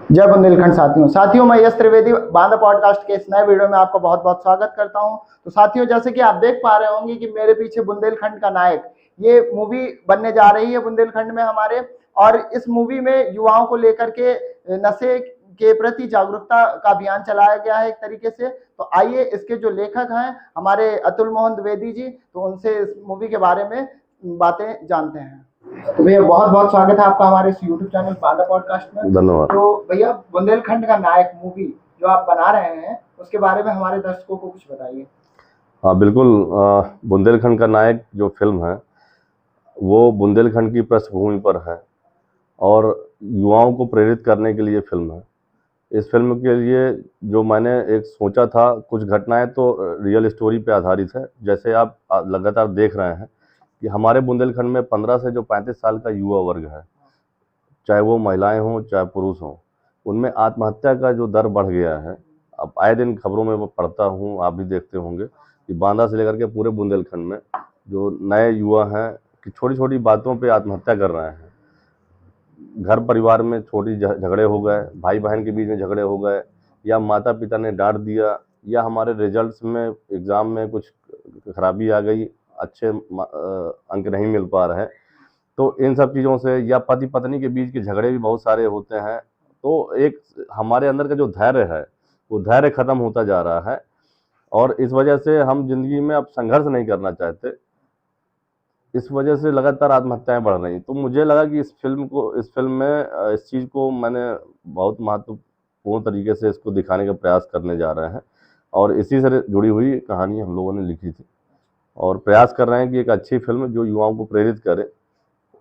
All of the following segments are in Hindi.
जय बुंदेलखंड साथियों मैं यश त्रिवेदी बांदा पॉडकास्ट के इस नए वीडियो में आपका बहुत बहुत स्वागत करता हूं। तो साथियों, जैसे कि आप देख पा रहे होंगे कि मेरे पीछे बुंदेलखंड का नायक ये मूवी बनने जा रही है बुंदेलखंड में हमारे। और इस मूवी में युवाओं को लेकर के नशे के प्रति जागरूकता का अभियान चलाया गया है एक तरीके से। तो आइए इसके जो लेखक हैं हमारे अतुल मोहन द्विवेदी जी, तो उनसे इस मूवी के बारे में बातें जानते हैं। तो भैया बहुत बहुत स्वागत है आपका हमारे इस यूट्यूब चैनल बांदा पॉडकास्ट में। धन्यवाद। तो भैया बुंदेलखंड का नायक मूवी जो आप बना रहे हैं उसके बारे में हमारे दर्शकों को कुछ बताइए। हाँ बिल्कुल। बुंदेलखंड का नायक जो फिल्म है वो बुंदेलखंड की पृष्ठभूमि पर है और युवाओं को प्रेरित करने के लिए फिल्म है। इस फिल्म के लिए जो मैंने एक सोचा था, कुछ घटनाएं तो रियल स्टोरी पे आधारित है। जैसे आप लगातार देख रहे हैं कि हमारे बुंदेलखंड में 15 से जो 35 साल का युवा वर्ग है, चाहे वो महिलाएं हों चाहे पुरुष हों, उनमें आत्महत्या का जो दर बढ़ गया है। अब आए दिन खबरों में मैं पढ़ता हूँ, आप भी देखते होंगे कि बांदा से लेकर के पूरे बुंदेलखंड में जो नए युवा हैं कि छोटी छोटी बातों पे आत्महत्या कर रहे हैं। घर परिवार में छोटी झगड़े हो गए, भाई बहन के बीच में झगड़े हो गए, या माता पिता ने डांट दिया, या हमारे रिजल्ट्स में एग्ज़ाम में कुछ खराबी आ गई, अच्छे अंक नहीं मिल पा रहे हैं। तो इन सब चीज़ों से, या पति पत्नी के बीच के झगड़े भी बहुत सारे होते हैं। तो एक हमारे अंदर का जो धैर्य है वो धैर्य ख़त्म होता जा रहा है और इस वजह से हम ज़िंदगी में अब संघर्ष नहीं करना चाहते। इस वजह से लगातार आत्महत्याएं बढ़ रही। तो मुझे लगा कि इस फिल्म में इस चीज़ को मैंने बहुत महत्वपूर्ण तरीके से इसको दिखाने का प्रयास करने जा रहे हैं और इसी से जुड़ी हुई कहानी हम लोगों ने लिखी थी और प्रयास कर रहे हैं कि एक अच्छी फिल्म जो युवाओं को प्रेरित करे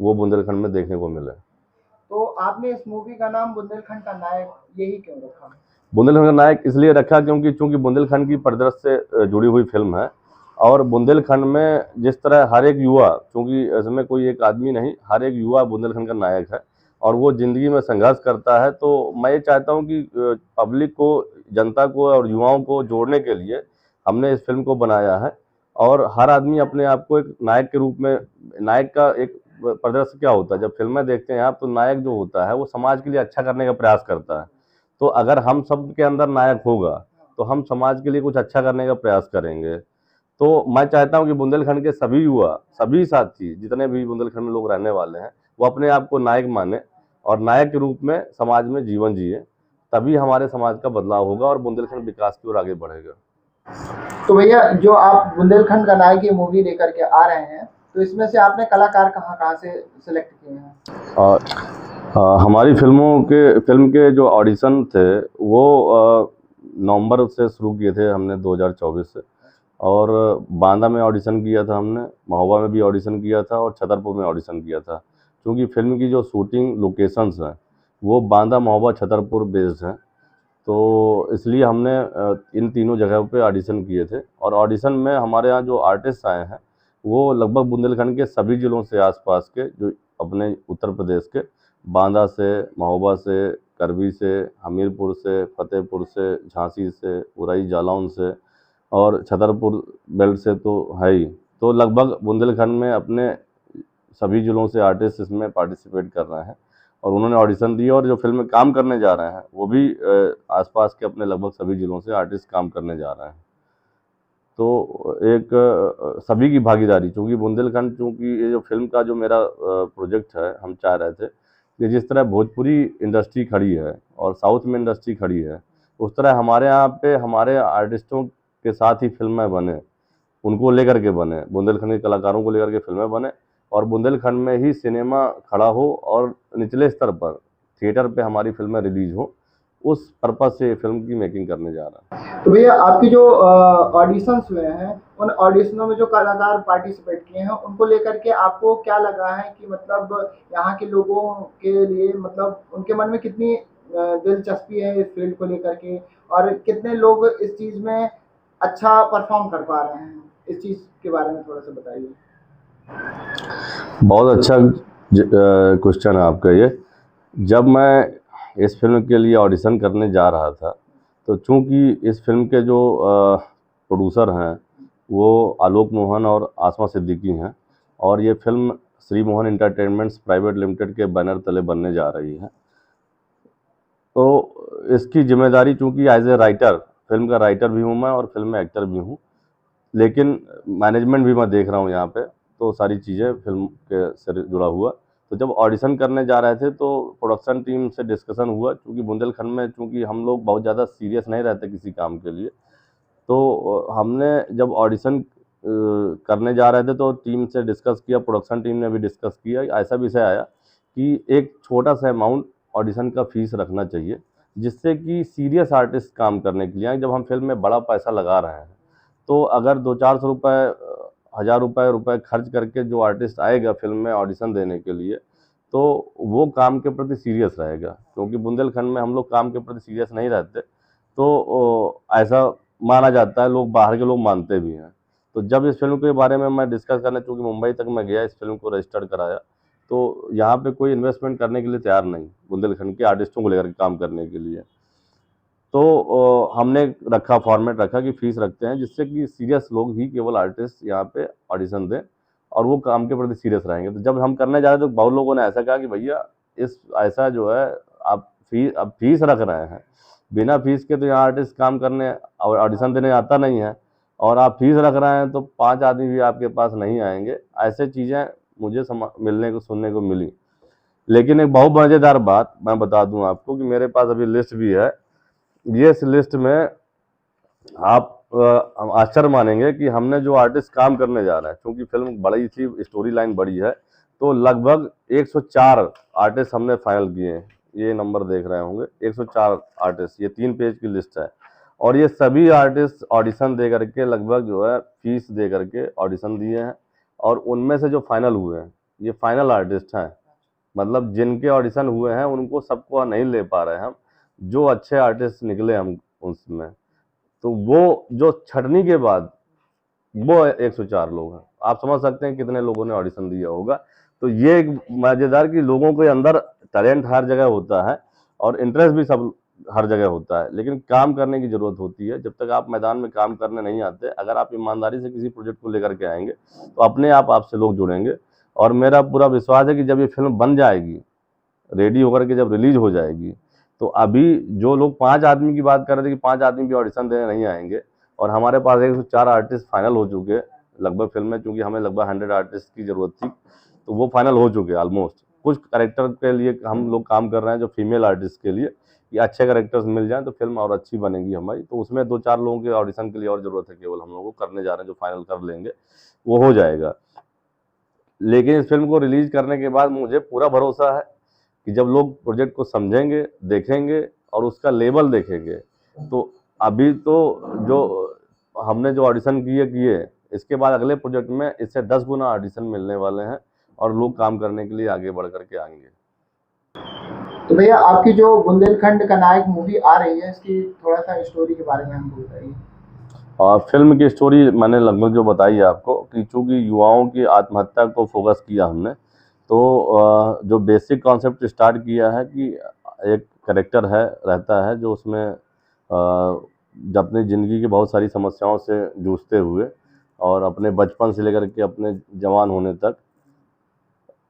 वो बुंदेलखंड में देखने को मिले। तो आपने इस मूवी का नाम बुंदेलखंड का नायक यही क्यों रखा? बुंदेलखंड का नायक इसलिए रखा क्योंकि चूंकि बुंदेलखंड की परिदृश्य से जुड़ी हुई फिल्म है और बुंदेलखंड में जिस तरह हर एक युवा, चूंकि इसमें कोई एक आदमी नहीं, हर एक युवा बुंदेलखंड का नायक है और वो ज़िंदगी में संघर्ष करता है। तो मैं ये चाहता हूँ कि पब्लिक को, जनता को और युवाओं को जोड़ने के लिए हमने इस फिल्म को बनाया है। और हर आदमी अपने आप को एक नायक के रूप में, नायक का एक परिदृश्य क्या होता है, जब फिल्में देखते हैं आप तो नायक जो होता है वो समाज के लिए अच्छा करने का प्रयास करता है। तो अगर हम सब के अंदर नायक होगा तो हम समाज के लिए कुछ अच्छा करने का प्रयास करेंगे। तो मैं चाहता हूं कि बुंदेलखंड के सभी युवा, सभी साथी, जितने भी बुंदेलखंड में लोग रहने वाले हैं, वो अपने आप को नायक माने और नायक के रूप में समाज में जीवन जिए। तभी हमारे समाज का बदलाव होगा और बुंदेलखंड विकास की ओर आगे बढ़ेगा। तो भैया जो आप बुंदेलखंड का नायक ये मूवी लेकर के आ रहे हैं, तो इसमें से आपने कलाकार कहाँ कहाँ से सिलेक्ट किए हैं? और हमारी फिल्म के जो ऑडिशन थे वो नवंबर से शुरू किए थे हमने 2024 से। और बांदा में ऑडिशन किया था हमने, महोबा में भी ऑडिशन किया था और छतरपुर में ऑडिशन किया था। क्योंकि फिल्म की जो शूटिंग लोकेशंस हैं वो बांदा, महोबा, छतरपुर बेस्ड हैं, तो इसलिए हमने इन तीनों जगहों पे ऑडिशन किए थे। और ऑडिशन में हमारे यहाँ जो आर्टिस्ट आए हैं वो लगभग बुंदेलखंड के सभी ज़िलों से, आसपास के, जो अपने उत्तर प्रदेश के, बांदा से, महोबा से, करबी से, हमीरपुर से, फतेहपुर से, झांसी से, उरई जालौन से और छतरपुर बेल्ट से तो है ही। तो लगभग बुंदेलखंड में अपने सभी ज़िलों से आर्टिस्ट इसमें पार्टिसिपेट कर रहे हैं और उन्होंने ऑडिशन दिए और जो फिल्म में काम करने जा रहे हैं वो भी आसपास के अपने लगभग सभी ज़िलों से आर्टिस्ट काम करने जा रहे हैं। तो एक सभी की भागीदारी, चूँकि बुंदेलखंड, चूँकि ये जो फिल्म का जो मेरा प्रोजेक्ट है, हम चाह रहे थे कि जिस तरह भोजपुरी इंडस्ट्री खड़ी है और साउथ में इंडस्ट्री खड़ी है, उस तरह हमारे यहाँ पे हमारे आर्टिस्टों के साथ ही फिल्में बने, उनको लेकर के बने, बुंदेलखंड के कलाकारों को लेकर के फिल्में बने और बुंदेलखंड में ही सिनेमा खड़ा हो और निचले स्तर पर थिएटर पे हमारी फिल्में रिलीज हो। उस पर्पज़ से फिल्म की मेकिंग करने जा रहा है। तो भैया आपकी जो ऑडिशंस हुए हैं उन ऑडिशनों में जो कलाकार पार्टिसिपेट किए हैं उनको लेकर के आपको क्या लगा है कि मतलब यहाँ के लोगों के लिए, मतलब उनके मन में कितनी दिलचस्पी है इस फील्ड को लेकर के, और कितने लोग इस चीज़ में अच्छा परफॉर्म कर पा रहे हैं? इस चीज़ के बारे में थोड़ा सा बताइए। बहुत अच्छा क्वेश्चन है आपका ये। जब मैं इस फिल्म के लिए ऑडिशन करने जा रहा था तो चूंकि इस फिल्म के जो प्रोड्यूसर हैं वो आलोक मोहन और आसमा सिद्दीकी हैं और ये film Shri Mohan entertainments private limited के बैनर तले बनने जा रही है, तो इसकी जिम्मेदारी, चूंकि एज ए राइटर, फिल्म का राइटर भी हूँ मैं और फिल्म में एक्टर भी हूँ, लेकिन मैनेजमेंट भी मैं देख रहा हूँ यहाँ पे, तो सारी चीज़ें फिल्म के से जुड़ा हुआ। तो जब ऑडिशन करने जा रहे थे तो प्रोडक्शन टीम से डिस्कशन हुआ, क्योंकि बुंदेलखंड में चूंकि हम लोग बहुत ज़्यादा सीरियस नहीं रहते किसी काम के लिए, तो हमने जब ऑडिशन करने जा रहे थे तो टीम से डिस्कस किया, प्रोडक्शन टीम ने भी डिस्कस किया, ऐसा विषय आया कि एक छोटा सा अमाउंट ऑडिशन का फीस रखना चाहिए, जिससे कि सीरियस आर्टिस्ट काम करने के लिए, जब हम फिल्म में बड़ा पैसा लगा रहे हैं तो अगर 200-400 रुपये, 1000 रुपये खर्च करके जो आर्टिस्ट आएगा फिल्म में ऑडिशन देने के लिए, तो वो काम के प्रति सीरियस रहेगा। क्योंकि बुंदेलखंड में हम लोग काम के प्रति सीरियस नहीं रहते, तो ऐसा माना जाता है, लोग बाहर के लोग मानते भी हैं। तो जब इस फिल्म के बारे में मैं डिस्कस करने, चूँकि मुंबई तक मैं गया, इस फिल्म को रजिस्टर्ड कराया, तो यहाँ पे कोई इन्वेस्टमेंट करने के लिए तैयार नहीं बुंदेलखंड के आर्टिस्टों को लेकर के काम करने के लिए। तो हमने रखा, फॉर्मेट रखा कि फ़ीस रखते हैं, जिससे कि सीरियस लोग ही केवल आर्टिस्ट यहाँ पे ऑडिशन दें और वो काम के प्रति सीरियस रहेंगे। तो जब हम करने जा रहे थे तो बहुत लोगों ने ऐसा कहा कि भैया इस ऐसा जो है आप फीस रख रहे हैं, बिना फीस के तो यहाँ आर्टिस्ट काम करने और ऑडिशन देने आता नहीं है, और आप फीस रख रहे हैं तो 5 आदमी भी आपके पास नहीं आएंगे। ऐसे चीज़ें मुझे मिलने को, सुनने को मिली। लेकिन एक बहुत मज़ेदार बात मैं बता दूं आपको कि मेरे पास अभी लिस्ट भी है। ये इस लिस्ट में आप आश्चर्य मानेंगे कि हमने जो आर्टिस्ट काम करने जा रहे हैं, क्योंकि फिल्म बड़ी थी, स्टोरी लाइन बड़ी है, तो लगभग 104 आर्टिस्ट हमने फाइनल किए हैं। ये नंबर देख रहे होंगे, 104 आर्टिस्ट, ये 3 पेज की लिस्ट है। और ये सभी आर्टिस्ट ऑडिशन दे करके, लगभग जो है फीस दे करके ऑडिशन दिए हैं, और उनमें से जो फाइनल हुए हैं ये फाइनल आर्टिस्ट हैं। मतलब जिनके ऑडिशन हुए हैं उनको सबको नहीं ले पा रहे हैं हम, जो अच्छे आर्टिस्ट निकले हम उसमें, तो वो जो छटनी के बाद वो 104 लोग हैं। आप समझ सकते हैं कितने लोगों ने ऑडिशन दिया होगा। तो ये एक मजेदार कि लोगों के अंदर टैलेंट हर जगह होता है और इंटरेस्ट भी सब हर जगह होता है, लेकिन काम करने की जरूरत होती है। जब तक आप मैदान में काम करने नहीं आते, अगर आप ईमानदारी से किसी प्रोजेक्ट को लेकर के आएंगे तो अपने आप आपसे लोग जुड़ेंगे। और मेरा पूरा विश्वास है कि जब ये फिल्म बन जाएगी, रेडी होकर के जब रिलीज हो जाएगी, तो अभी जो लोग 5 आदमी की बात कर रहे थे कि 5 आदमी भी ऑडिशन देने नहीं आएंगे, और हमारे पास 104 आर्टिस्ट फाइनल हो चुके हैं लगभग फिल्म में, क्योंकि हमें लगभग 100 आर्टिस्ट की ज़रूरत थी, तो वो फाइनल हो चुके हैं ऑलमोस्ट। कुछ कैरेक्टर के लिए हम लोग काम कर रहे हैं, जो फीमेल आर्टिस्ट के लिए, कि अच्छे कैरेक्टर्स मिल जाएं तो फिल्म और अच्छी बनेगी हमारी। तो उसमें 2-4 लोगों के ऑडिशन के लिए और ज़रूरत है, केवल हम लोगों को करने जा रहे हैं, जो फाइनल कर लेंगे वो हो जाएगा। लेकिन इस फिल्म को रिलीज करने के बाद मुझे पूरा भरोसा है कि जब लोग प्रोजेक्ट को समझेंगे, देखेंगे और उसका लेवल देखेंगे, तो अभी तो जो हमने जो ऑडिशन किए, इसके बाद अगले प्रोजेक्ट में इससे 10 गुना ऑडिशन मिलने वाले हैं और लोग काम करने के लिए आगे बढ़ करके आएंगे। तो भैया आपकी जो बुंदेलखंड का नायक मूवी आ रही है, इसकी थोड़ा सा स्टोरी के बारे में हमको बताइए। और फिल्म की स्टोरी मैंने लगभग जो बताई है आपको, कि चूँकि युवाओं की आत्महत्या को फोकस किया हमने, तो जो बेसिक कॉन्सेप्ट स्टार्ट किया है कि एक कैरेक्टर है, रहता है, जो उसमें जब अपनी ज़िंदगी की बहुत सारी समस्याओं से जूझते हुए और अपने बचपन से लेकर के अपने जवान होने तक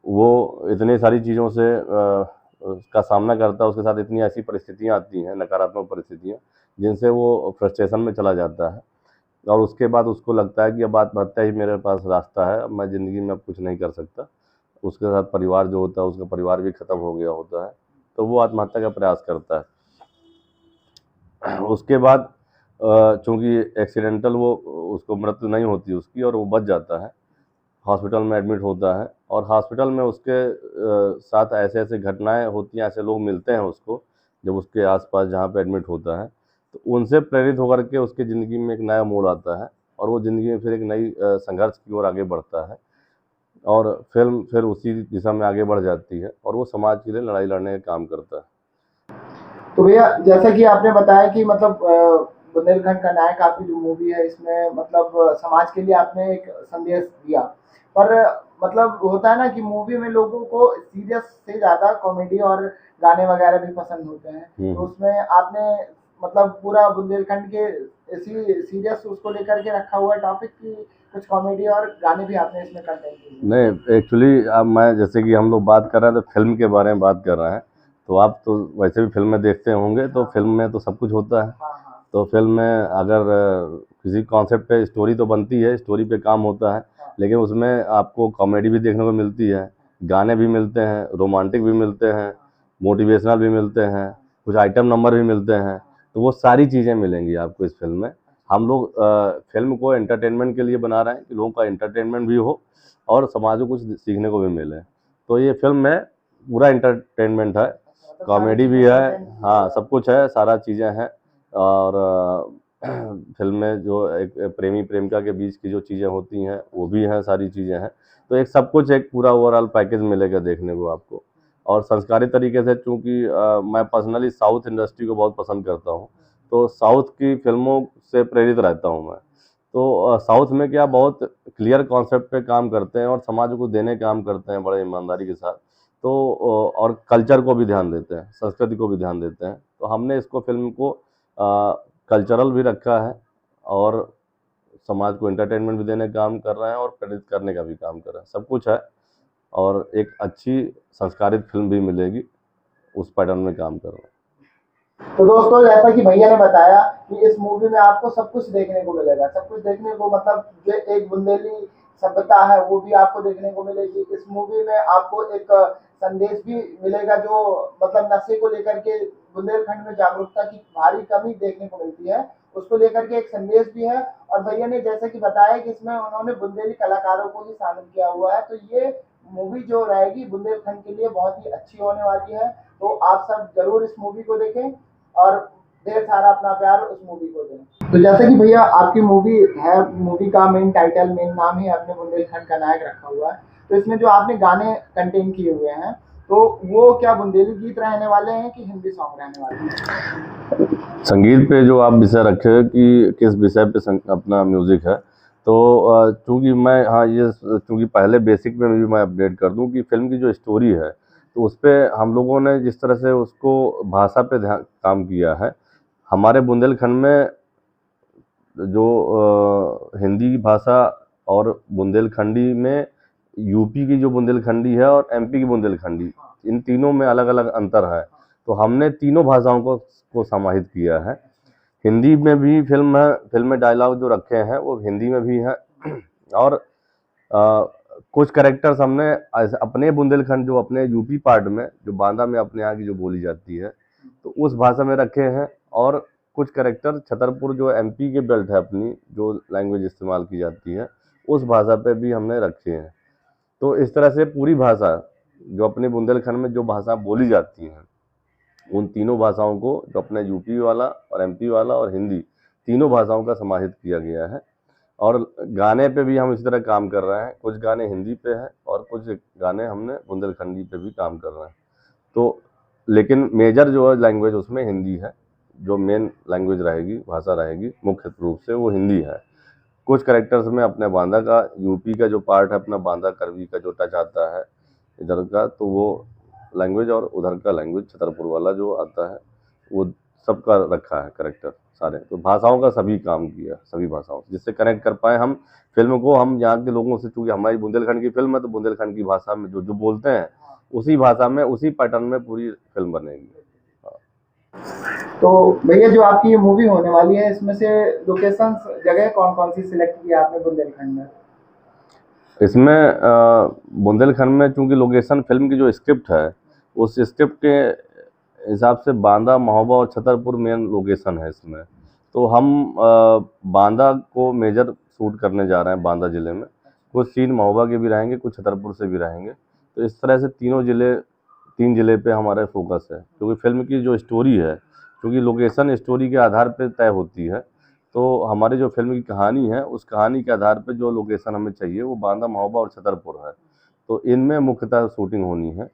वो इतनी सारी चीज़ों से का सामना करता है। उसके साथ इतनी ऐसी परिस्थितियाँ आती हैं, नकारात्मक परिस्थितियाँ, जिनसे वो फ्रस्ट्रेशन में चला जाता है, और उसके बाद उसको लगता है कि अब आत्महत्या ही मेरे पास रास्ता है, अब मैं ज़िंदगी में अब कुछ नहीं कर सकता। उसके साथ परिवार जो होता है, उसका परिवार भी ख़त्म हो गया होता है, तो वो आत्महत्या का प्रयास करता है। उसके बाद चूँकि एक्सीडेंटल वो उसको मृत्यु नहीं होती उसकी, और वो बच जाता है, हॉस्पिटल में एडमिट होता है, और हॉस्पिटल में उसके साथ ऐसे ऐसे घटनाएं होती हैं, ऐसे लोग मिलते हैं उसको जब उसके आसपास जहाँ पे एडमिट होता है, तो उनसे प्रेरित होकर के उसकी ज़िंदगी में एक नया मोड़ आता है, और वो ज़िंदगी में फिर एक नई संघर्ष की ओर आगे बढ़ता है, और फिल्म फिर उसी दिशा में आगे बढ़ जाती है, और वो समाज के लिए लड़ाई लड़ने का काम करता है। तो भैया जैसा कि आपने बताया कि मतलब बुंदेलखंड का नायक आपकी जो मूवी है, इसमें मतलब समाज के लिए आपने एक संदेश दिया, पर मतलब होता है ना कि मूवी में लोगों को सीरियस से ज़्यादा कॉमेडी और गाने वगैरह भी पसंद होते हैं, तो उसमें आपने मतलब पूरा बुंदेलखंड के इसी सीरियस उसको लेकर के रखा हुआ टॉपिक की कुछ कॉमेडी और गाने भी आपने इसमें कंटेंट किए? नहीं, एक्चुअली अब मैं, जैसे कि हम लोग बात कर रहे हैं तो फिल्म के बारे में बात कर रहे हैं, तो आप तो वैसे भी फिल्म में देखते होंगे, तो फिल्म में तो सब कुछ होता है। हाँ हाँ तो फिल्म में अगर किसी कॉन्सेप्ट पे स्टोरी तो बनती है, स्टोरी पे काम होता है, लेकिन उसमें आपको कॉमेडी भी देखने को मिलती है, गाने भी मिलते हैं, रोमांटिक भी मिलते हैं, मोटिवेशनल भी मिलते हैं, कुछ आइटम नंबर भी मिलते हैं। तो वो सारी चीज़ें मिलेंगी आपको इस फिल्म में। हम लोग फिल्म को एंटरटेनमेंट के लिए बना रहे हैं कि लोगों का एंटरटेनमेंट भी हो और समाज को कुछ सीखने को भी मिले। तो ये फिल्म में पूरा एंटरटेनमेंट है, कॉमेडी भी है, हाँ सब कुछ है, सारा चीज़ें हैं। और फिल्म में जो एक प्रेमी प्रेमिका के बीच की जो चीज़ें होती हैं वो भी हैं, सारी चीज़ें हैं। तो एक सब कुछ एक पूरा ओवरऑल पैकेज मिलेगा देखने को आपको। और संस्कारी तरीके से, चूँकि मैं पर्सनली साउथ इंडस्ट्री को बहुत पसंद करता हूँ, तो साउथ की फिल्मों से प्रेरित रहता हूँ मैं। तो साउथ में क्या बहुत क्लियर कॉन्सेप्ट पे काम करते हैं और समाज को देने का काम करते हैं बड़े ईमानदारी के साथ। तो और कल्चर को भी ध्यान देते हैं, संस्कृति को भी ध्यान देते हैं। तो हमने इसको फिल्म को कल्चरल भी रखा है और समाज को एंटरटेनमेंट भी देने का काम कर रहे हैं और प्रेरित करने का भी काम कर रहे हैं, सब कुछ है। और एक अच्छी संस्कारित फिल्म भी मिलेगी, उस पैटर्न में काम कर रहे हैं। तो दोस्तों, जैसा कि भैया ने बताया कि इस मूवी में आपको सब कुछ देखने को मिलेगा, सब कुछ देखने को मतलब जो एक बुंदेली सभ्यता है वो भी आपको देखने को मिलेगी। इस मूवी में आपको एक संदेश भी मिलेगा, जो मतलब नशे को लेकर के बुंदेलखंड में जागरूकता की भारी कमी देखने को मिलती है, उसको लेकर के एक संदेश भी है। और भैया ने जैसा कि बताया कि इसमें उन्होंने बुंदेली कलाकारों को भी शामिल किया हुआ है, तो ये मूवी जो रहेगी बुंदेलखंड के लिए बहुत ही अच्छी होने वाली है। तो आप सब जरूर इस मूवी को देखें और ढेर सारा अपना प्यार उस मूवी को दें। तो जैसे कि भैया आपकी मूवी है, मूवी का मेन टाइटल, मेन नाम ही आपने बुंदेलखंड का नायक रखा हुआ है, तो इसमें जो आपने गाने कंटेन किए हुए हैं, तो वो क्या बुंदेली गीत रहने वाले हैं कि हिंदी सॉन्ग रहने वाले हैं? संगीत पे जो आप विषय रखे कि किस विषय पे अपना म्यूज़िक है, तो चूँकि मैं, हाँ ये चूँकि पहले बेसिक में भी मैं अपडेट कर दूँ कि फिल्म की जो स्टोरी है, तो उस पे हम लोगों ने जिस तरह से उसको भाषा पे ध्यान काम किया है। हमारे बुंदेलखंड में जो हिंदी भाषा और बुंदेलखंडी में यूपी की जो बुंदेलखंडी है और एमपी की बुंदेलखंडी, इन तीनों में अलग अलग अंतर है। तो हमने तीनों भाषाओं को समाहित किया है। हिंदी में भी फिल्म है, फिल्म में डायलॉग जो रखे हैं वो हिंदी में भी हैं। और कुछ कैरेक्टर्स हमने अपने बुंदेलखंड, जो अपने यूपी पार्ट में, जो बांदा में अपने यहाँ की जो बोली जाती है, तो उस भाषा में रखे हैं। और कुछ कैरेक्टर छतरपुर जो एमपी के बेल्ट है अपनी, जो लैंग्वेज इस्तेमाल की जाती है, उस भाषा पे भी हमने रखे हैं। तो इस तरह से पूरी भाषा, जो अपने बुंदेलखंड में जो भाषा बोली जाती हैं, उन तीनों भाषाओं को, जो अपने यूपी वाला और एमपी वाला और हिंदी, तीनों भाषाओं का समाहित किया गया है। और गाने पे भी हम इसी तरह काम कर रहे हैं, कुछ गाने हिंदी पे हैं और कुछ गाने हमने बुंदेलखंडी पे भी काम कर रहे हैं। तो लेकिन मेजर जो है लैंग्वेज उसमें हिंदी है, जो मेन लैंग्वेज रहेगी, भाषा रहेगी मुख्य रूप से वो हिंदी है। कुछ कैरेक्टर्स में अपने बांदा का, यूपी का जो पार्ट है अपना बांदा करवी का जो टच आता है इधर का, तो वो लैंग्वेज, और उधर का लैंग्वेज छतरपुर वाला जो आता है, वो सबका रखा है कैरेक्टर सारे। तो भाषाओं का सभी काम किया, सभी भाषाओं से, जिससे कनेक्ट कर पाए हम फिल्म को, हम यहाँ के लोगों से। चूँकि हमारी बुंदेलखंड की फिल्म है, तो बुंदेलखंड की भाषा में जो जो बोलते हैं, उसी भाषा में, उसी पैटर्न में पूरी फिल्म बनेगी। तो भैया, जो आपकी ये मूवी होने वाली है, इसमें से लोकेशंस, जगह कौन कौन सी सिलेक्ट की आपने बुंदेलखंड में? इसमें बुंदेलखंड में चूँकि लोकेशन, फिल्म की जो स्क्रिप्ट है, उस स्क्रिप्ट के हिसाब से बांदा, महोबा और छतरपुर मेन लोकेशन है इसमें। तो हम बांदा को मेजर शूट करने जा रहे हैं, बांदा ज़िले में। कुछ सीन महोबा के भी रहेंगे, कुछ छतरपुर से भी रहेंगे। तो इस तरह से तीन ज़िले पे हमारा फोकस है, क्योंकि फिल्म की जो स्टोरी है, क्योंकि लोकेशन स्टोरी के आधार पर तय होती है। तो हमारी जो फिल्म की कहानी है, उस कहानी के आधार पे जो लोकेशन हमें चाहिए वो बांदा, महोबा और छतरपुर है। तो इनमें मुख्यतः शूटिंग होनी है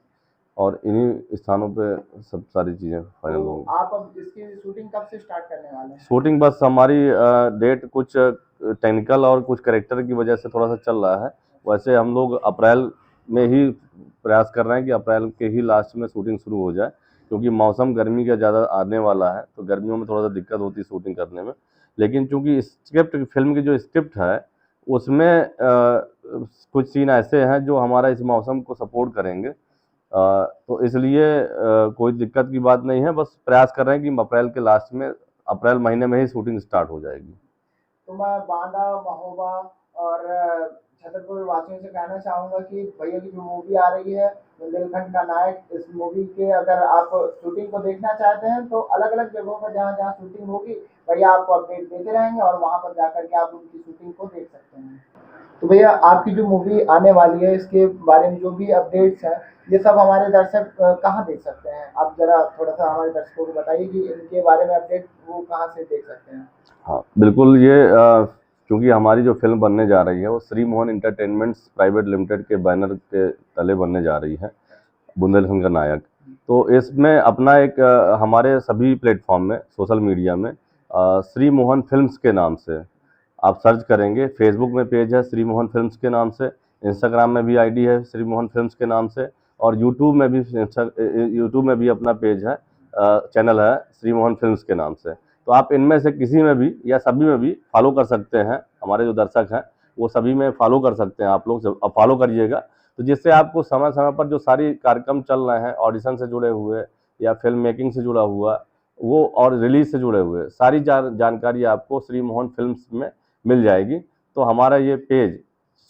और इन्हीं स्थानों पे सब सारी चीज़ें फाइनल तो होंगी। आप अब इसकी शूटिंग कब से स्टार्ट करने वाले हैं? शूटिंग बस हमारी डेट कुछ टेक्निकल और कुछ कैरेक्टर की वजह से थोड़ा सा चल रहा है। वैसे हम लोग अप्रैल में ही प्रयास कर रहे हैं कि अप्रैल के ही लास्ट में शूटिंग शुरू हो जाए, क्योंकि मौसम गर्मी का ज़्यादा आने वाला है, तो गर्मियों में थोड़ा सा दिक्कत होती है शूटिंग करने में। लेकिन चूँकि स्क्रिप्ट, फिल्म की जो स्क्रिप्ट है, उसमें कुछ सीन ऐसे हैं जो हमारा इस मौसम को सपोर्ट करेंगे। तो इसलिए कोई दिक्कत की बात नहीं है, बस प्रयास कर रहे हैं कि अप्रैल के लास्ट में, अप्रैल महीने में ही शूटिंग स्टार्ट हो जाएगी। तो मैं बांदा, महोबा और छतरपुर वासियों से कहना चाहूँगा कि भैया की जो मूवी आ रही है बुंदेलखंड का नायक, इस मूवी के अगर आप शूटिंग को देखना चाहते हैं तो अलग अलग जगहों पर जहाँ जहाँ शूटिंग होगी भैया आपको अपडेट देते रहेंगे और वहाँ पर जाकर के आप उनकी शूटिंग को देख सकते हैं। तो भैया आपकी जो मूवी आने वाली है इसके बारे में जो भी अपडेट्स हैं ये सब हमारे दर्शक कहाँ देख सकते हैं? आप जरा थोड़ा सा हमारे दर्शकों को बताइए कि इनके बारे में अपडेट वो कहाँ से देख सकते हैं? हाँ बिल्कुल, ये क्योंकि हमारी जो फिल्म बनने जा रही है वो Shri Mohan entertainments private limited के बैनर के तले बनने जा रही है, बुंदेलखंड का नायक। तो इसमें अपना एक हमारे सभी प्लेटफॉर्म में, सोशल मीडिया में श्री मोहन फिल्म्स के नाम से आप सर्च करेंगे। फेसबुक में पेज है श्री मोहन फिल्म्स के नाम से, इंस्टाग्राम में भी आईडी है श्री मोहन फिल्म्स के नाम से, और यूट्यूब में भी अपना पेज है, चैनल है श्री मोहन फिल्म्स के नाम से। तो आप इनमें से किसी में भी या सभी में भी फॉलो कर सकते हैं। हमारे जो दर्शक हैं वो सभी में फॉलो कर सकते हैं, आप लोग फॉलो करिएगा। तो जिससे आपको समय समय पर जो सारी कार्यक्रम चल रहे हैं, ऑडिशन से जुड़े हुए या फिल्म मेकिंग से जुड़ा हुआ वो, और रिलीज से जुड़े हुए सारी जानकारी आपको श्री मोहन फिल्म्स में मिल जाएगी। तो हमारा ये पेज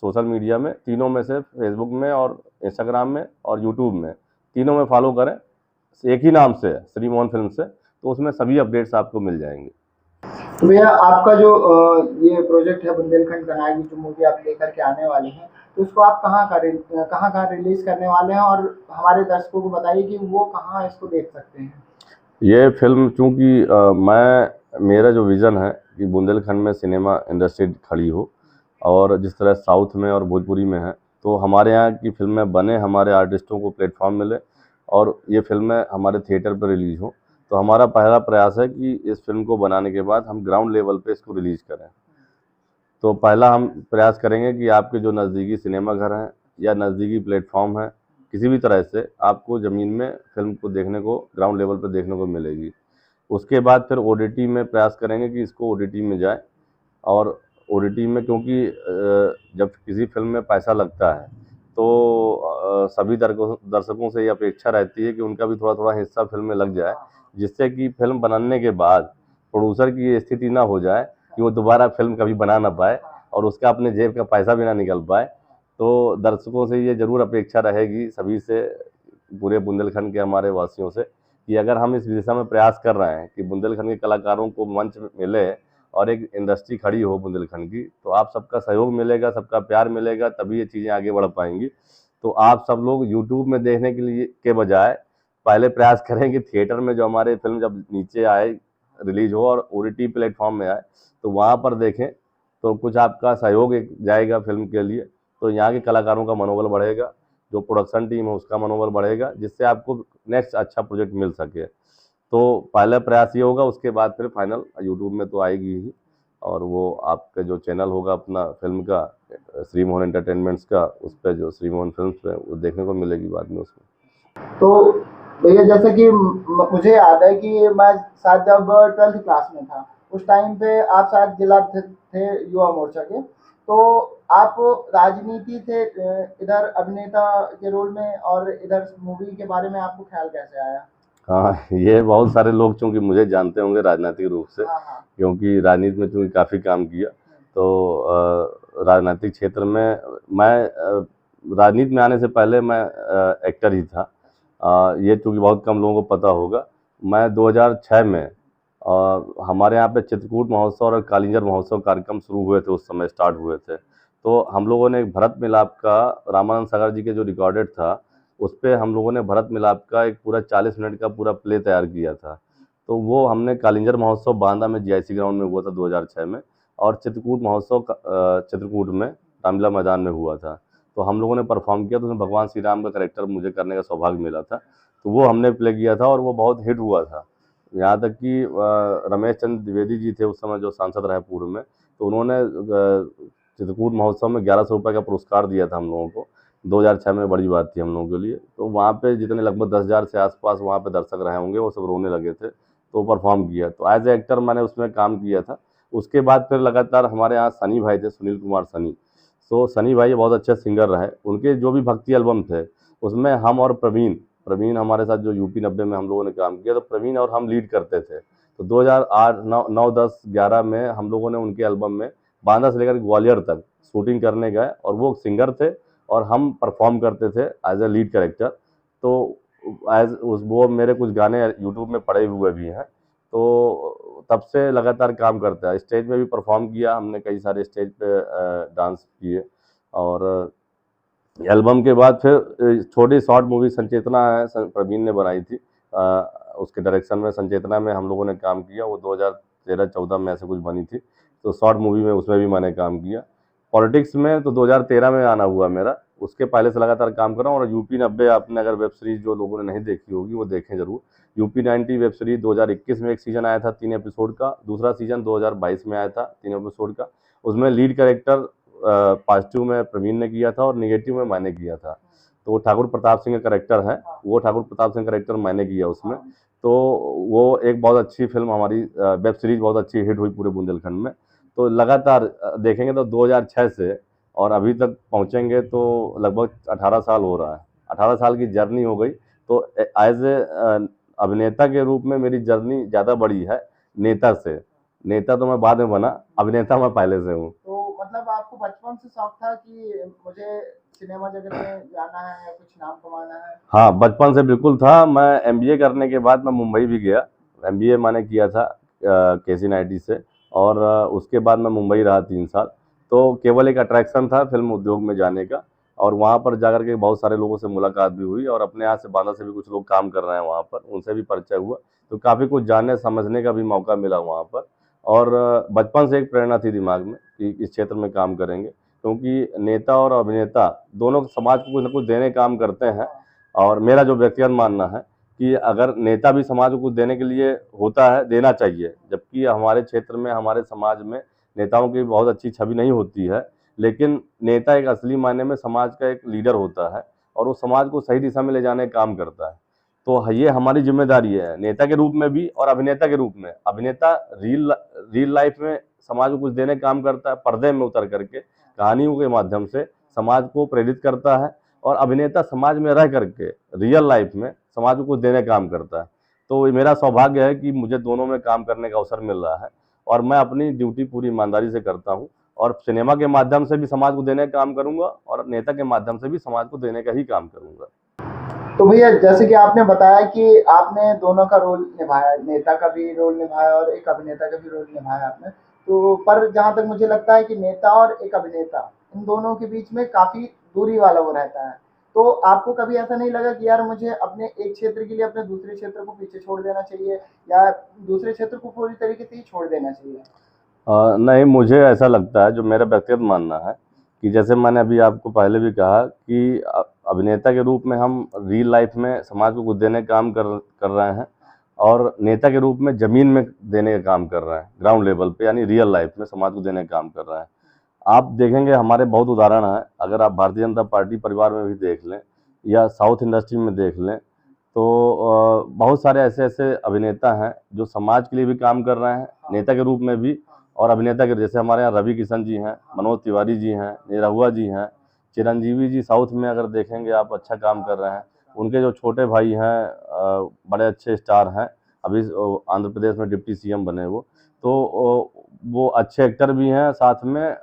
सोशल मीडिया में, तीनों में से फेसबुक में और इंस्टाग्राम में और यूट्यूब में, तीनों में फॉलो करें, एक ही नाम से है श्री मोहन फिल्म से, तो उसमें सभी अपडेट्स आपको मिल जाएंगे। तो भैया आपका जो ये प्रोजेक्ट है बुंदेलखंड का नायक, जो मूवी आप लेकर के आने वाले हैं तो उसको आप कहाँ रिलीज करने वाले हैं और हमारे दर्शकों को बताइए कि वो कहाँ इसको देख सकते हैं? ये फिल्म चूँकि मेरा जो विज़न है कि बुंदेलखंड में सिनेमा इंडस्ट्री खड़ी हो, और जिस तरह साउथ में और भोजपुरी में है, तो हमारे यहाँ की फिल्में बने, हमारे आर्टिस्टों को प्लेटफॉर्म मिले और ये फिल्में हमारे थिएटर पर रिलीज़ हो। तो हमारा पहला प्रयास है कि इस फिल्म को बनाने के बाद हम ग्राउंड लेवल पे इसको रिलीज़ करें। तो पहला हम प्रयास करेंगे कि आपके जो नज़दीकी सिनेमा घर हैं या नज़दीकी प्लेटफॉर्म है, किसी भी तरह से आपको ज़मीन में फिल्म को देखने को, ग्राउंड लेवल पर देखने को मिलेगी। उसके बाद फिर ओटीटी में प्रयास करेंगे कि इसको ओटीटी में जाए, और ओटीटी में क्योंकि जब किसी फिल्म में पैसा लगता है तो सभी दर्शकों से ये अपेक्षा रहती है कि उनका भी थोड़ा थोड़ा हिस्सा फिल्म में लग जाए, जिससे कि फिल्म बनाने के बाद प्रोड्यूसर की ये स्थिति ना हो जाए कि वो दोबारा फिल्म कभी बना ना पाए और उसका अपने जेब का पैसा भी ना निकल पाए। तो दर्शकों से ये ज़रूर अपेक्षा रहेगी, सभी से, पूरे बुंदेलखंड के हमारे वासियों से, कि अगर हम इस दिशा में प्रयास कर रहे हैं कि बुंदेलखंड के कलाकारों को मंच मिले और एक इंडस्ट्री खड़ी हो बुंदेलखंड की, तो आप सबका सहयोग मिलेगा, सबका प्यार मिलेगा, तभी ये चीज़ें आगे बढ़ पाएंगी। तो आप सब लोग यूट्यूब में देखने के बजाय पहले प्रयास करें कि थिएटर में जो हमारे फिल्म जब नीचे आए, रिलीज हो और ओटीटी प्लेटफॉर्म में आए, तो वहाँ पर देखें, तो कुछ आपका सहयोग एक जाएगा फिल्म के लिए। तो यहाँ के कलाकारों का मनोबल बढ़ेगा, जो प्रोडक्शन टीम है उसका मनोबल बढ़ेगा, जिससे आपको नेक्स्ट अच्छा प्रोजेक्ट मिल सके। तो पहला प्रयास ये होगा, उसके बाद फिर फाइनल यूट्यूब में तो आएगी ही, और वो आपका जो चैनल होगा अपना फिल्म का, श्री मोहन एंटरटेनमेंट्स का, उस पर जो श्री मोहन फिल्म्स पे वो देखने को मिलेगी बाद में उसमें। तो भैया जैसे कि मुझे याद है कि मैं शायद जब 12th क्लास में था उस टाइम पे आप शायद जिला थे युवा मोर्चा के, तो आप राजनीति से इधर अभिनेता के रोल में और इधर मूवी के बारे में आपको ख्याल कैसे आया? हाँ, ये बहुत सारे लोग चूँकि मुझे जानते होंगे राजनीतिक रूप से, हाँ हाँ। क्योंकि राजनीति में चूँकि काफ़ी काम किया, तो राजनीतिक क्षेत्र में मैं राजनीति में आने से पहले मैं एक्टर ही था। ये चूँकि बहुत कम लोगों को पता होगा, मैं 2006 में हमारे यहाँ पे चित्रकूट महोत्सव और कालिंजर महोत्सव कार्यक्रम शुरू हुए थे, उस समय स्टार्ट हुए थे। तो हम लोगों ने एक भरत मिलाप का, रामानंद सागर जी के जो रिकॉर्डेड था, उस पे हम लोगों ने भरत मिलाप का एक पूरा 40 मिनट का पूरा प्ले तैयार किया था। तो वो हमने कालिंजर महोत्सव बांदा में जीआईसी ग्राउंड में हुआ था 2006 में, और चित्रकूट महोत्सव चित्रकूट में रामलीला मैदान में हुआ था। तो हम लोगों ने परफॉर्म किया, तो उसमें भगवान श्री राम का कैरेक्टर मुझे करने का सौभाग्य मिला था। तो वो हमने प्ले किया था और वो बहुत हिट हुआ था। यहाँ तक कि रमेश चंद्र द्विवेदी जी थे उस समय जो सांसद रहे पूर्व में, तो उन्होंने चित्रकूट महोत्सव में 1100 रुपये का पुरस्कार दिया था हम लोगों को। 2006 में बड़ी बात थी हम लोगों के लिए। तो वहाँ पे जितने लगभग 10,000 से आसपास वहाँ पे दर्शक रहे होंगे, वो सब रोने लगे थे। तो परफॉर्म किया, तो एज ए एक्टर मैंने उसमें काम किया था। उसके बाद फिर लगातार हमारे यहाँ सनी भाई थे, सुनील कुमार सनी। तो सनी भाई बहुत अच्छे सिंगर रहे, उनके जो भी भक्ति एल्बम थे उसमें हम और प्रवीण प्रवीण हमारे साथ जो यूपी 90 में हम लोगों ने काम किया, तो प्रवीण और हम लीड करते थे। तो 2008 9 10 11 में हम लोगों ने उनके एल्बम में बांदा से लेकर ग्वालियर तक शूटिंग करने गए, और वो सिंगर थे और हम परफॉर्म करते थे एज ए लीड कैरेक्टर। तो एज उस वो मेरे कुछ गाने यूट्यूब में पड़े हुए भी हैं। तो तब से लगातार काम करता है। स्टेज में भी परफॉर्म किया हमने, कई सारे स्टेज पे डांस किए। और एल्बम के बाद फिर छोटी शॉर्ट मूवी संचेतना है, प्रवीण ने बनाई थी। उसके डायरेक्शन में संचेतना में हम लोगों ने काम किया, वो 2013-14 में ऐसे कुछ बनी थी। तो शॉर्ट मूवी में उसमें भी मैंने काम किया। पॉलिटिक्स में तो 2013 में आना हुआ मेरा, उसके पहले से लगातार काम कर रहा हूँ। और यूपी 90 आपने अगर वेब सीरीज जो लोगों ने नहीं देखी होगी वो देखें जरूर। यूपी 90 वेब सीरीज 2021 में एक सीजन आया था 3 एपिसोड का, दूसरा सीजन 2022 में आया था 3 एपिसोड का। उसमें लीड कैरेक्टर पॉजिटिव में प्रवीण ने किया था और निगेटिव में मैंने किया था। तो वो ठाकुर प्रताप सिंह का करेक्टर है, वो ठाकुर प्रताप सिंह करेक्टर मैंने किया उसमें। तो वो एक बहुत अच्छी फिल्म हमारी वेब सीरीज बहुत अच्छी हिट हुई पूरे बुंदेलखंड में। तो लगातार देखेंगे तो 2006 से और अभी तक पहुंचेंगे तो लगभग 18 साल हो रहा है। 18 साल की जर्नी हो गई। तो एज ए अभिनेता के रूप में मेरी जर्नी ज़्यादा बड़ी है नेता से। नेता तो मैं बाद में बना, अभिनेता मैं पहले से हूँ। तो मतलब आपको बचपन से शौक था कि मुझे सिनेमा जगत में जाना है या कुछ नाम कमाना है? हाँ, बचपन से बिल्कुल था। मैं एमबीए करने के बाद मैं मुंबई भी गया। एमबीए मैंने किया था केसी से। और उसके बाद मैं मुंबई रहा 3 साल। तो केवल एक अट्रैक्शन था फिल्म उद्योग में जाने का। और वहाँ पर जाकर के बहुत सारे लोगों से मुलाकात भी हुई, और अपने यहाँ से बांदा से भी कुछ लोग काम कर रहे हैं वहाँ पर, उनसे भी परिचय हुआ। तो काफ़ी कुछ जानने समझने का भी मौका मिला वहाँ पर। और बचपन से एक प्रेरणा थी दिमाग में कि इस क्षेत्र में काम करेंगे, क्योंकि नेता और अभिनेता दोनों समाज को कुछ न कुछ देने काम करते हैं। और मेरा जो व्यक्तिगत मानना है कि अगर नेता भी समाज को कुछ देने के लिए होता है, देना चाहिए। जबकि हमारे क्षेत्र में, हमारे समाज में नेताओं की बहुत अच्छी छवि नहीं होती है, लेकिन नेता एक असली मायने में समाज का एक लीडर होता है और वो समाज को सही दिशा में ले जाने का काम करता है। तो ये हमारी जिम्मेदारी है, नेता के रूप में भी और अभिनेता के रूप में। अभिनेता रियल लाइफ में समाज को कुछ देने का काम करता है, पर्दे में उतर करके कहानियों के माध्यम से समाज को प्रेरित करता है। और अभिनेता समाज में रह करके रियल लाइफ में समाज को कुछ देने का काम करता है। तो ये मेरा सौभाग्य है कि मुझे दोनों में काम करने का अवसर मिल रहा है, और मैं अपनी ड्यूटी पूरी ईमानदारी से करता हूँ। और सिनेमा के माध्यम से भी समाज को देने का काम करूंगा, और नेता के माध्यम से भी समाज को देने का ही काम करूंगा। तो भैया जैसे कि आपने बताया कि आपने दोनों का रोल निभाया, नेता का भी रोल निभाया और एक अभिनेता का भी रोल निभाया आपने। तो पर जहाँ तक मुझे लगता है कि नेता और एक अभिनेता, इन दोनों के बीच में काफ़ी दूरी वाला वो रहता है। तो आपको कभी ऐसा नहीं लगा कि यार मुझे अपने एक क्षेत्र के लिए अपने दूसरे क्षेत्र को पीछे छोड़ देना चाहिए, या दूसरे क्षेत्र को पूरी तरीके से ही छोड़ देना चाहिए? नहीं, मुझे ऐसा लगता है, जो मेरा व्यक्तिगत मानना है, कि जैसे मैंने अभी आपको पहले भी कहा कि अभिनेता के रूप में हम रियल लाइफ में समाज को कुछ देने का काम कर रहे हैं, और नेता के रूप में ज़मीन में देने का काम कर रहे हैं, ग्राउंड लेवल पे, यानी रियल लाइफ में समाज को देने का काम कर रहे हैं। आप देखेंगे हमारे बहुत उदाहरण हैं। अगर आप भारतीय जनता पार्टी परिवार में भी देख लें या साउथ इंडस्ट्री में देख लें, तो बहुत सारे ऐसे ऐसे अभिनेता हैं जो समाज के लिए भी काम कर रहे हैं, नेता के रूप में भी और अभिनेता के। जैसे हमारे यहाँ रवि किशन जी हैं, मनोज तिवारी जी हैं, निरहुआ जी हैं, चिरंजीवी जी साउथ में अगर देखेंगे आप अच्छा काम कर रहे हैं। उनके जो छोटे भाई हैं बड़े अच्छे स्टार हैं, अभी आंध्र प्रदेश में डिप्टी सीएम बने तो वो अच्छे एक्टर भी हैं, साथ में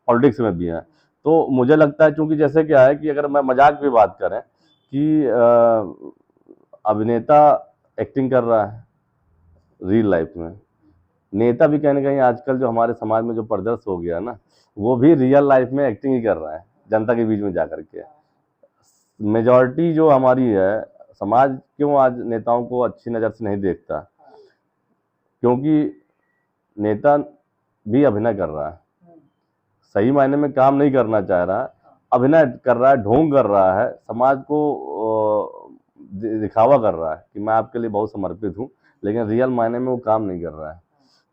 पॉलिटिक्स में भी हैं। तो मुझे लगता है, क्योंकि जैसे क्या है कि अगर मैं मजाक की बात करें कि अभिनेता एक्टिंग कर रहा है रियल लाइफ में, नेता भी कहीं ना कहीं आजकल जो हमारे समाज में जो परिदृश्य हो गया ना, वो भी रियल लाइफ में एक्टिंग ही कर रहा है जनता के बीच में जाकर के। मेजॉरिटी जो हमारी है, समाज क्यों आज नेताओं को अच्छी नज़र से नहीं देखता? क्योंकि नेता भी अभिनय कर रहा है, सही मायने में काम नहीं करना चाह रहा है, अभिनय कर रहा है, ढोंग कर रहा है, समाज को दिखावा कर रहा है कि मैं आपके लिए बहुत समर्पित हूँ, लेकिन रियल मायने में वो काम नहीं कर रहा है।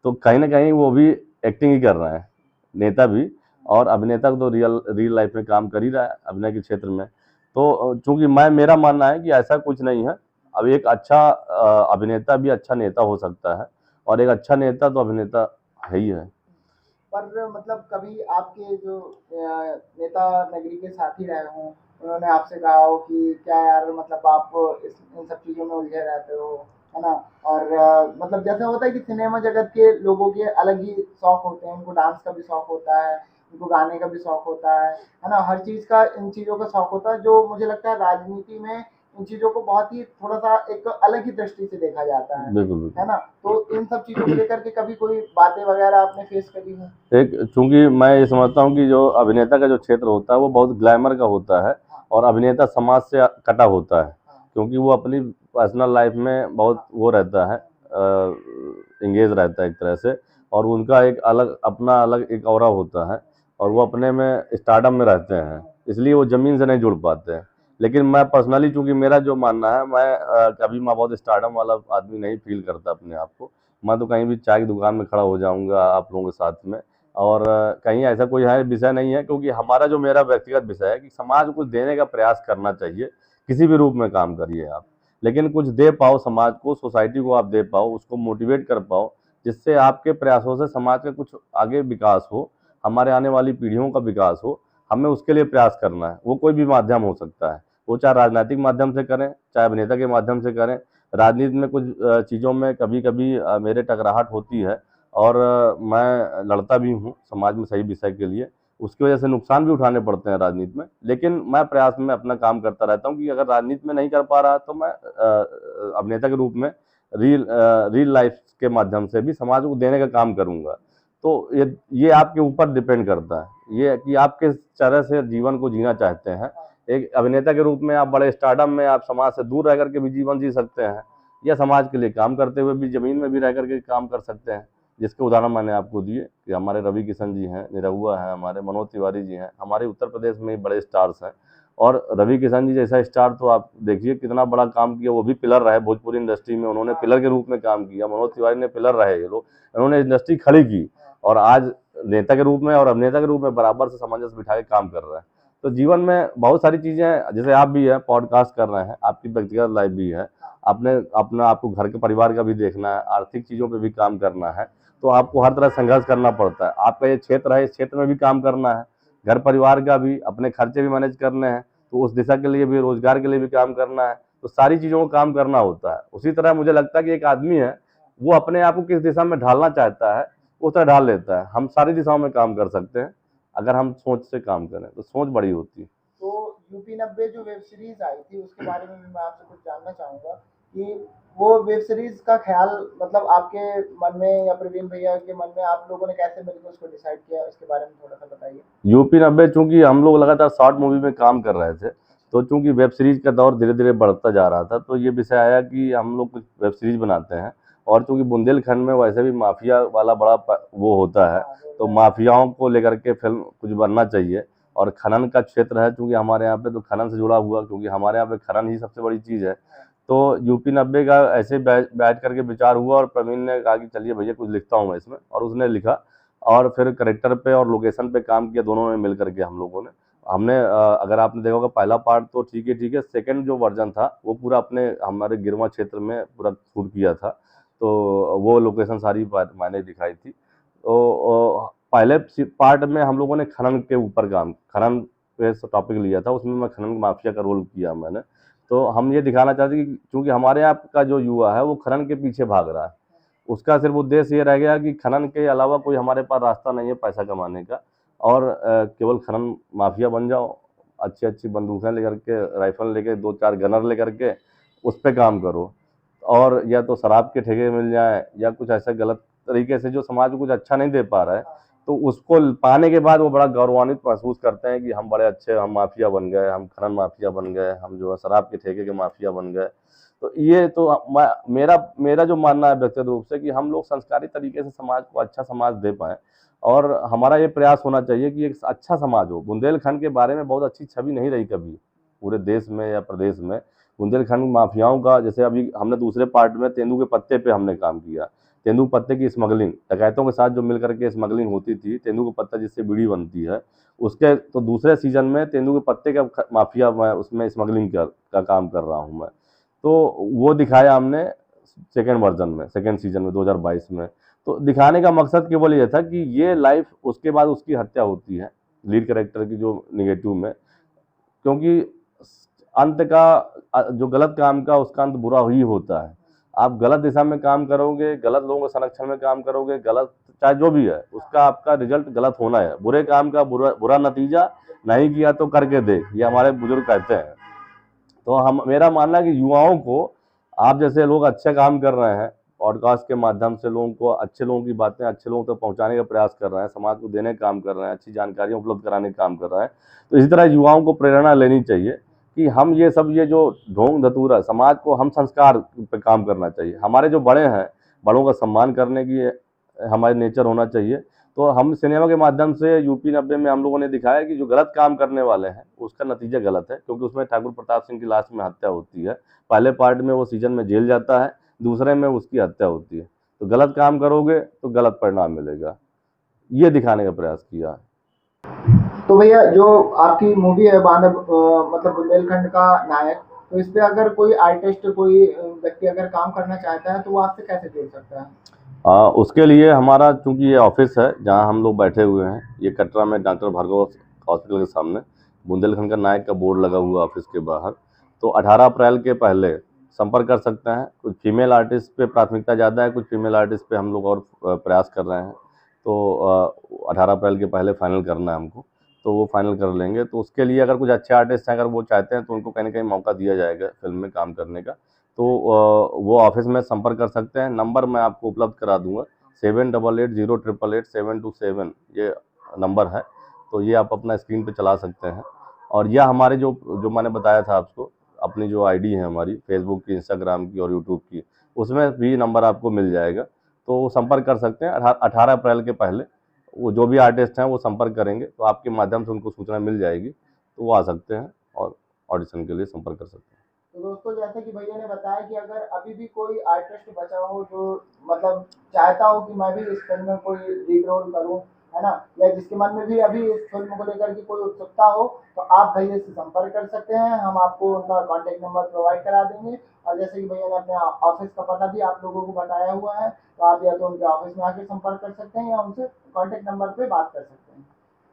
तो कहीं ना कहीं वो भी एक्टिंग ही कर रहा है, नेता भी। और अभिनेता तो रियल लाइफ में काम कर ही रहा है अभिनय के क्षेत्र में। तो चूंकि मेरा मानना है कि ऐसा कुछ नहीं है। अब एक अच्छा अभिनेता भी अच्छा नेता हो सकता है, और एक अच्छा नेता तो अभिनेता है ही है। पर मतलब कभी आपके जो नेता नगरी के साथी रहे हों, उन्होंने आपसे कहा हो कि क्या यार मतलब आप इन सब चीज़ों में उलझे रहते हो, है ना? और मतलब जैसे होता है कि सिनेमा जगत के लोगों के अलग ही शौक होते हैं, उनको डांस का भी शौक होता है, उनको गाने का भी शौक होता है ना? हर चीज़ का इन चीज़ों का शौक होता है, जो मुझे लगता है राजनीति में इन चीज़ों को बहुत ही थोड़ा-सा एक अलग ही दृष्टि से देखा जाता बिल्कुल है बिल्कुल। ना? तो इन सब चीज़ों को लेकर के कभी कोई बातें वगैरह आपने फेस करी हैं? एक चूंकि मैं ये समझता हूँ कि जो अभिनेता का जो क्षेत्र होता है वो बहुत ग्लैमर का होता है, हाँ, और अभिनेता समाज से कटा होता है, हाँ, क्योंकि वो अपनी पर्सनल लाइफ में बहुत वो रहता है, इंगेज रहता है एक तरह से, और उनका एक अलग अपना अलग एक ऑरा होता है, और वो अपने में स्टारडम में रहते हैं, इसलिए वो ज़मीन से नहीं जुड़ पाते हैं। लेकिन मैं पर्सनली, चूंकि मेरा जो मानना है, मैं कभी मैं बहुत स्टारडम वाला आदमी नहीं फील करता अपने आप को। मैं तो कहीं भी चाय की दुकान में खड़ा हो जाऊंगा आप लोगों के साथ में, और कहीं ऐसा कोई है विषय नहीं है, क्योंकि हमारा जो मेरा व्यक्तिगत विषय है कि समाज को कुछ देने का प्रयास करना चाहिए। किसी भी रूप में काम करिए आप, लेकिन कुछ दे पाओ समाज को, सोसाइटी को आप दे पाओ, उसको मोटिवेट कर पाओ, जिससे आपके प्रयासों से समाज का कुछ आगे विकास हो, हमारे आने वाली पीढ़ियों का विकास हो। हमें उसके लिए प्रयास करना है, वो कोई भी माध्यम हो सकता है, वो चाहे राजनीतिक माध्यम से करें, चाहे अभिनेता के माध्यम से करें। राजनीति में कुछ चीज़ों में कभी कभी मेरे टकराहट होती है, और मैं लड़ता भी हूँ समाज में सही विषय के लिए, उसकी वजह से नुकसान भी उठाने पड़ते हैं राजनीति में। लेकिन मैं प्रयास में अपना काम करता रहता हूँ कि अगर राजनीति में नहीं कर पा रहा तो मैं अभिनेता के रूप में रियल लाइफ के माध्यम से भी समाज को देने का काम करूँगा। तो ये आपके ऊपर डिपेंड करता है, ये कि आप किस तरह से जीवन को जीना चाहते हैं। एक अभिनेता के रूप में आप बड़े स्टारडम में आप समाज से दूर रह करके भी जीवन जी सकते हैं, या समाज के लिए काम करते हुए भी जमीन में भी रह करके काम कर सकते हैं, जिसके उदाहरण मैंने आपको दिए कि हमारे रवि किशन जी हैं, निरहुआ हैं, हमारे मनोज तिवारी जी हैं, हमारे उत्तर प्रदेश में ही बड़े स्टार्स हैं। और रवि किशन जी जैसा स्टार तो आप देखिए कितना बड़ा काम किया, वो भी पिलर रहे भोजपुरी इंडस्ट्री में, उन्होंने पिलर के रूप में काम किया। मनोज तिवारी ने पिलर रहे, ये लोग, उन्होंने इंडस्ट्री खड़ी की, और आज नेता के रूप में और अभिनेता के रूप में बराबर से सामंजस्य बिठा के काम कर रहे हैं। तो जीवन में बहुत सारी चीज़ें हैं, जैसे आप भी हैं, पॉडकास्ट कर रहे हैं, आपकी व्यक्तिगत लाइफ भी है, आपने अपना आपको घर के परिवार का भी देखना है, आर्थिक चीज़ों पे भी काम करना है, तो आपको हर तरह संघर्ष करना पड़ता है। आपका ये क्षेत्र है, इस क्षेत्र में भी काम करना है, घर परिवार का भी, अपने खर्चे भी मैनेज करने हैं, तो उस दिशा के लिए भी, रोजगार के लिए भी काम करना है, तो सारी चीज़ों को काम करना होता है। उसी तरह मुझे लगता है कि एक आदमी है, वो अपने आप को किस दिशा में ढालना चाहता है उस तरह ढाल लेता है। हम सारी दिशाओं में काम कर सकते हैं अगर हम सोच से काम करें, तो सोच बड़ी होती है। तो यूपी 90 जो वेब सीरीज आई थी उसके बारे में भी मैं आपसे कुछ जानना चाहूँगा कि वो वेब सीरीज का ख्याल मतलब आपके मन में या प्रवीण भैया के मन में आप लोगों ने कैसे मिलकर उसको डिसाइड किया, इसके बारे में थोड़ा सा बताइए। यूपी 90 चूंकि हम लोग लगातार शॉर्ट मूवी में काम कर रहे थे, तो चूंकि वेब सीरीज का दौर धीरे धीरे बढ़ता जा रहा था, तो ये विषय आया कि हम लोग कुछ वेब सीरीज बनाते हैं। और चूंकि बुंदेलखंड में वैसे भी माफिया वाला बड़ा वो होता है, हाँ, वो तो है। माफियाओं को लेकर के फिल्म कुछ बनना चाहिए। और खनन का क्षेत्र है चूंकि हमारे यहाँ पे, तो खनन से जुड़ा हुआ, क्योंकि हमारे यहाँ पे खनन ही सबसे बड़ी चीज़ है। तो यूपी 90 का ऐसे बैठ करके विचार हुआ, और प्रवीण ने कहा कि चलिए भैया कुछ लिखता हूँ मैं इसमें, और उसने लिखा, और फिर करेक्टर पे और लोकेशन पे काम किया दोनों ने मिल करके हम लोगों ने। हमने अगर आपने देखा होगा पहला पार्ट तो ठीक है, सेकंड जो वर्जन था वो पूरा अपने हमारे गिरवा क्षेत्र में पूरा शूट किया था, तो वो लोकेशन सारी मैंने दिखाई थी। तो पहले पार्ट में हम लोगों ने खनन के ऊपर खनन पे टॉपिक लिया था, उसमें मैं खनन माफिया का रोल किया मैंने। तो हम ये दिखाना चाहते हैं कि चूंकि हमारे यहाँ का जो युवा है वो खनन के पीछे भाग रहा है, उसका सिर्फ उद्देश्य ये रह गया कि खनन के अलावा कोई हमारे पास रास्ता नहीं है पैसा कमाने का, और केवल खनन माफिया बन जाओ, अच्छी अच्छी बंदूकें लेकर के, राइफल लेके, दो चार गनर लेकर के उस पर काम करो, और या तो शराब के ठेके मिल जाए या कुछ ऐसा गलत तरीके से जो समाज को कुछ अच्छा नहीं दे पा रहा है, तो उसको पाने के बाद वो बड़ा गौरवान्वित महसूस करते हैं कि हम बड़े अच्छे, हम माफिया बन गए, हम खनन माफिया बन गए, हम जो है शराब के ठेके के माफिया बन गए। तो ये तो मेरा मेरा जो मानना है व्यक्तिगत रूप से कि हम लोग संस्कारी तरीके से समाज को अच्छा समाज दे पाएँ, और हमारा ये प्रयास होना चाहिए कि एक अच्छा समाज हो। बुंदेलखंड के बारे में बहुत अच्छी छवि नहीं रही कभी पूरे देश में या प्रदेश में। बुंदेलखंड माफियाओं का, जैसे अभी हमने दूसरे पार्ट में तेंदू के पत्ते पे हमने काम किया, तेंदू पत्ते की स्मगलिंग, डकैतों के साथ जो मिल करके स्मगलिंग होती थी, तेंदू का पत्ता जिससे बीड़ी बनती है, उसके तो दूसरे सीजन में तेंदू के पत्ते का माफिया, मैं उसमें स्मगलिंग का काम कर रहा हूँ मैं। तो वो दिखाया हमने सेकेंड वर्जन में, सेकेंड सीजन में 2022 में। तो दिखाने का मकसद केवल ये था कि ये लाइफ, उसके बाद उसकी हत्या होती है लीड कैरेक्टर की जो निगेटिव में, क्योंकि अंत का जो गलत काम का उसका अंत बुरा ही होता है। आप गलत दिशा में काम करोगे, गलत लोगों के संरक्षण में काम करोगे, गलत चाहे जो भी है उसका आपका रिजल्ट गलत होना है। बुरे काम का बुरा नतीजा नहीं किया तो करके देख, ये हमारे बुजुर्ग कहते हैं। तो हम मेरा मानना है कि युवाओं को, आप जैसे लोग अच्छे काम कर रहे हैं, पॉडकास्ट के माध्यम से लोगों को, अच्छे लोगों की बातें अच्छे लोगों तक पहुंचाने का प्रयास कर रहे हैं, समाज को देने का काम कर रहे हैं, अच्छी जानकारियां उपलब्ध कराने का काम कर रहे हैं, तो इसी तरह युवाओं को प्रेरणा लेनी चाहिए कि हम ये जो ढोंग धतूरा समाज को, हम संस्कार पे काम करना चाहिए। हमारे जो बड़े हैं, बड़ों का सम्मान करने की हमारे नेचर होना चाहिए। तो हम सिनेमा के माध्यम से यूपी 90 में हम लोगों ने दिखाया कि जो गलत काम करने वाले हैं उसका नतीजा गलत है, क्योंकि उसमें ठाकुर प्रताप सिंह की लास्ट में हत्या होती है। पहले पार्ट में वो सीजन में जेल जाता है, दूसरे में उसकी हत्या होती है। तो गलत काम करोगे तो गलत परिणाम मिलेगा, ये दिखाने का प्रयास किया है। तो भैया जो आपकी मूवी है मतलब बुंदेलखंड का नायक, तो इस पे अगर कोई आर्टिस्ट, कोई व्यक्ति अगर काम करना चाहता है तो वो आपसे कैसे जुड़ सकता है? उसके लिए हमारा, चूंकि ये ऑफिस है जहां हम लोग बैठे हुए हैं, ये कटरा में डॉक्टर भार्गव हॉस्पिटल के सामने बुंदेलखंड का नायक का बोर्ड लगा हुआ ऑफिस के बाहर। तो 18 अप्रैल के पहले संपर्क कर सकते हैं। कुछ फीमेल आर्टिस्ट पे प्राथमिकता ज़्यादा है, कुछ फीमेल आर्टिस्ट पे हम लोग और प्रयास कर रहे हैं। तो 18 अप्रैल के पहले फाइनल करना है हमको, तो वो फाइनल कर लेंगे। तो उसके लिए अगर कुछ अच्छे आर्टिस्ट हैं, अगर वो चाहते हैं तो उनको कहीं ना कहीं मौका दिया जाएगा फिल्म में काम करने का। तो वो ऑफिस में संपर्क कर सकते हैं। नंबर मैं आपको उपलब्ध करा दूंगा, 7880887227, ये नंबर है। तो ये आप अपना स्क्रीन पे चला सकते हैं। और यह हमारे जो जो मैंने बताया था आपको, अपनी जो आईडी है हमारी फेसबुक की, इंस्टाग्राम की और यूट्यूब की, उसमें भी नंबर आपको मिल जाएगा। तो वो संपर्क कर सकते हैं। 18 अप्रैल के पहले वो जो भी आर्टिस्ट हैं वो संपर्क करेंगे तो आपके माध्यम से उनको सूचना मिल जाएगी, तो वो आ सकते हैं और ऑडिशन के लिए संपर्क कर सकते हैं। तो दोस्तों, जैसे कि भैया ने बताया कि अगर अभी भी कोई आर्टिस्ट बचा हो जो मतलब चाहता हो कि मैं भी इस फिल्म में कोई लीड रोल करूं, है ना, या जिसके मन में भी अभी इस फिल्म को लेकर के कोई उत्सुकता हो, तो आप भैया से संपर्क कर सकते हैं। हम आपको उनका कॉन्टेक्ट नंबर प्रोवाइड करा देंगे। और जैसे कि भैया ने अपने ऑफिस का पता भी आप लोगों को बताया हुआ है, तो आप या तो उनके ऑफिस में आके संपर्क कर सकते हैं या उनसे कॉन्टेक्ट नंबर पे बात कर सकते हैं।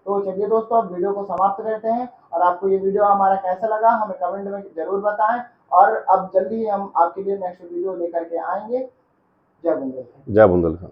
तो चलिए दोस्तों, अब वीडियो को समाप्त करते हैं। और आपको ये वीडियो हमारा कैसा लगा हमें कमेंट में जरूर बताएं। और अब जल्दी ही हम आपके लिए नेक्स्ट वीडियो लेकर के आएंगे। जय बुंदेलखंड। जय बुंदेलखंड।